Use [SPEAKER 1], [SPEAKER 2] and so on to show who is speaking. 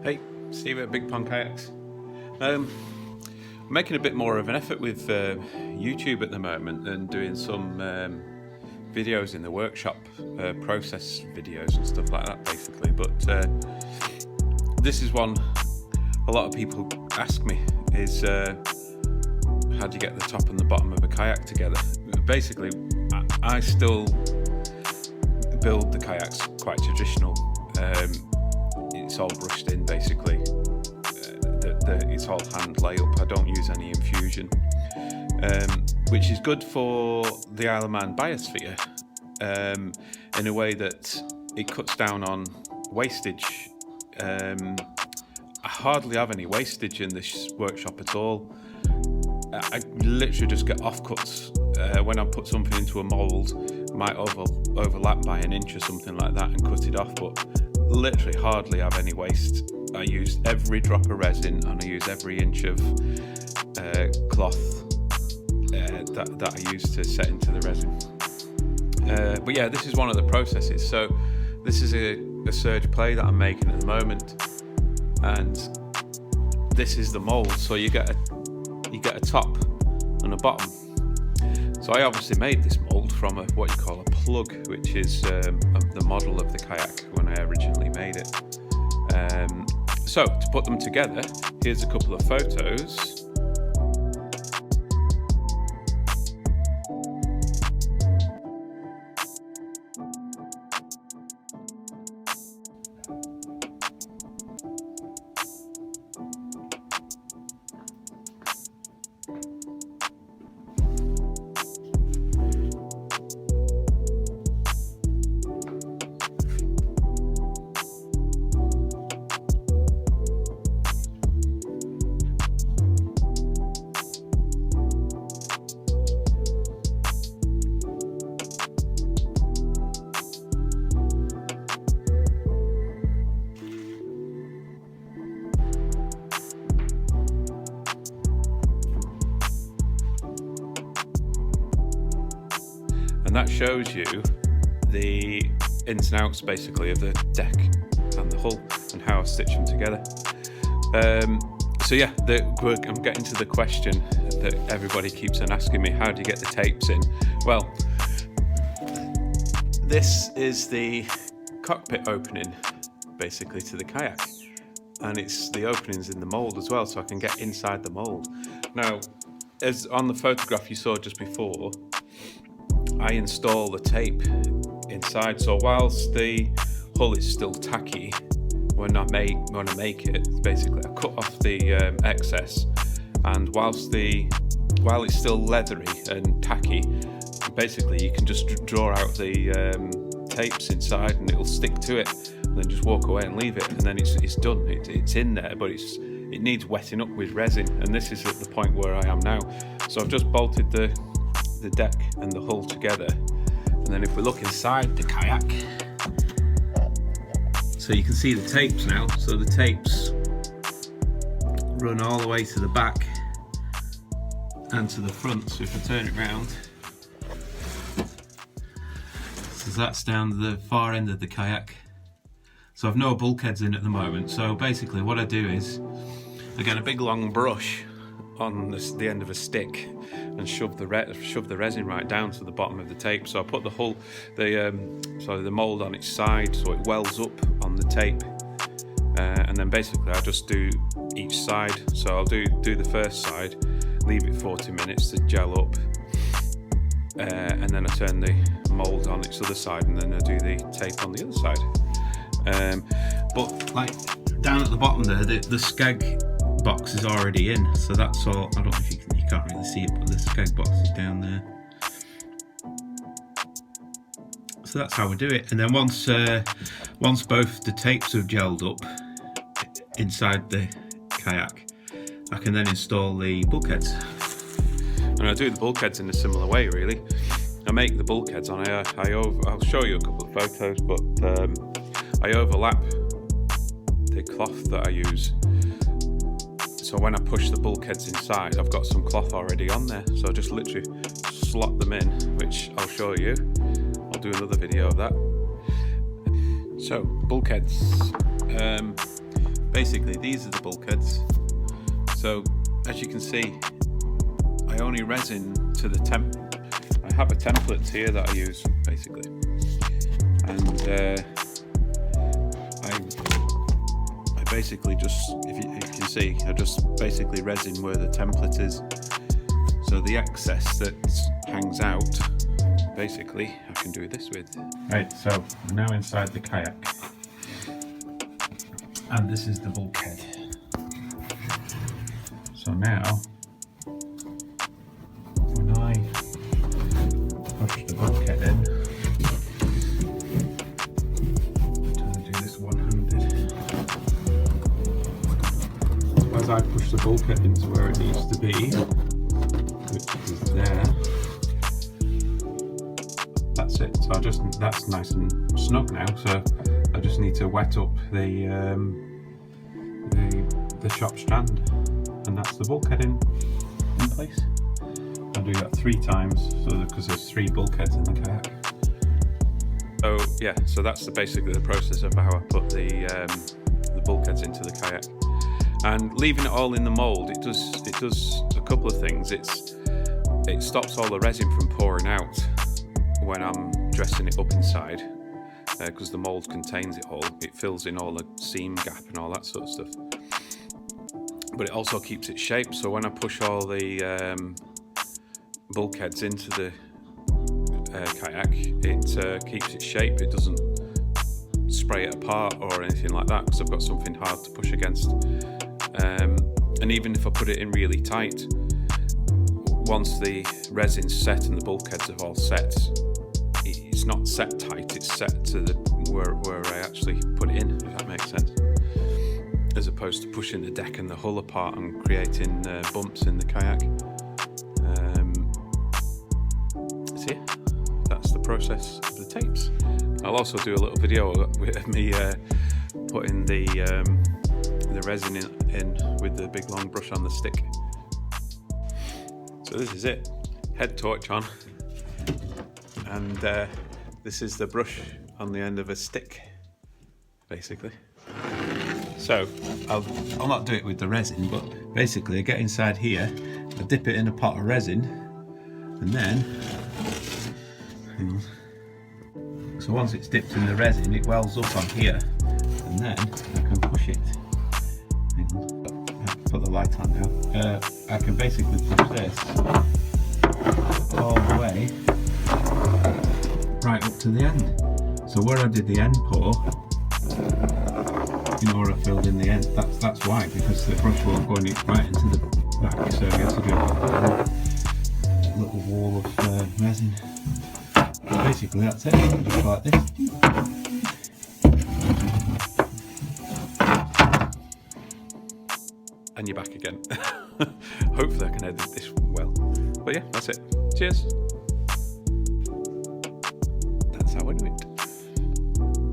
[SPEAKER 1] Hey, Steve at Big Pond Kayaks. I'm making a bit more of an effort with YouTube at the moment and doing some videos in the workshop, process videos and stuff like that basically. But this is one a lot of people ask me is how do you get the top and the bottom of a kayak together? Basically, I still build the kayaks quite traditional. It's all brushed in basically. It's all hand lay up. I don't use any infusion, which is good for the Isle of Man biosphere in a way that it cuts down on wastage. I hardly have any wastage in this workshop at all. I literally just get offcuts. When I put something into a mould, I might overlap by an inch or something like that and cut it off, but literally hardly have any waste. I use every drop of resin and I use every inch of cloth that I use to set into the resin. But yeah, this is one of the processes. So this is a surge play that I'm making at the moment, and this is the mould. So you get a top and a bottom. So I obviously made this mould from what you call a plug, which is the model of the kayak when I originally made it. So to put them together, here's a couple of photos. And that shows you the ins and outs basically of the deck and the hull and how I stitch them together. So yeah, I'm getting to the question that everybody keeps on asking me: how do you get the tapes in? Well, this is the cockpit opening basically to the kayak, and it's the openings in the mould as well, so I can get inside the mould. Now, as on the photograph you saw just before, I install the tape inside, so whilst the hull is still tacky, when I make it, basically I cut off the excess, and while it's still leathery and tacky, basically you can just draw out the tapes inside and it'll stick to it, and then just walk away and leave it, and then it's done. It's in there, but it needs wetting up with resin, and this is at the point where I am now. So I've just bolted the deck and the hull together, and then if we look inside the kayak, so you can see the tapes now. So the tapes run all the way to the back and to the front. So if I turn it round, so that's down the far end of the kayak. So I've no bulkheads in at the moment, so basically what I do is I get a big long brush on the end of a stick and shove the resin right down to the bottom of the tape. So I put the mould on its side so it wells up on the tape, and then basically I just do each side. So I'll do the first side, leave it 40 minutes to gel up, and then I turn the mould on its other side, and then I do the tape on the other side. But like down at the bottom there, the skeg box is already in, so that's all. I don't know if you can't really see it, but the skeg box is down there. So that's how we do it. And then once both the tapes have gelled up inside the kayak, I can then install the bulkheads. And I do the bulkheads in a similar way, really. I make the bulkheads on. I'll show you a couple of photos, but I overlap the cloth that I use. So when I push the bulkheads inside, I've got some cloth already on there. So I just literally slot them in, which I'll show you. I'll do another video of that. So bulkheads. basically these are the bulkheads. So as you can see, I only resin to the I have a template here that I use basically, and I basically just, if you can see, I just basically resin where the template is. So the excess that hangs out, basically, I can do this with. Right, so we're now inside the kayak, and this is the bulkhead. So now, when I push the bulkhead in, I'm trying to do this one-handed. As I push the bulkhead into where it needs to be, which is there, that's it. So that's nice and snug now. So I just need to wet up the shop strand, and that's the bulkhead in place. I'll do that 3 times, so because there's 3 bulkheads in the kayak. So yeah, so that's basically the process of how I put the bulkheads into the kayak. And leaving it all in the mould, it does a couple of things. It stops all the resin from pouring out when I'm dressing it up inside, because the mould contains it all. It fills in all the seam gap and all that sort of stuff. But it also keeps its shape, so when I push all the bulkheads into the kayak, it keeps its shape. It doesn't spray it apart or anything like that, because I've got something hard to push against. And even if I put it in really tight, once the resin's set and the bulkheads are all set, it's not set tight, it's set to where I actually put it in, if that makes sense. As opposed to pushing the deck and the hull apart and creating bumps in the kayak. So yeah, that's the process of the tapes. I'll also do a little video with me putting the resin in with the big long brush on the stick. So this is it, head torch on, and this is the brush on the end of a stick, basically. So I'll not do it with the resin, but basically I get inside here, I dip it in a pot of resin, and then, hang on. So once it's dipped in the resin, it wells up on here, and then I can push it. Hang on. Put the light on now. I can basically push this all the way right up to the end. So where I did the end pour, you know, where I filled in the end, that's why, because the brush won't go right into the back, so you have to do a little wall of resin. But basically that's it, just like this. And you're back again. Hopefully I can edit this well. But yeah, that's it. Cheers. That's how I do it.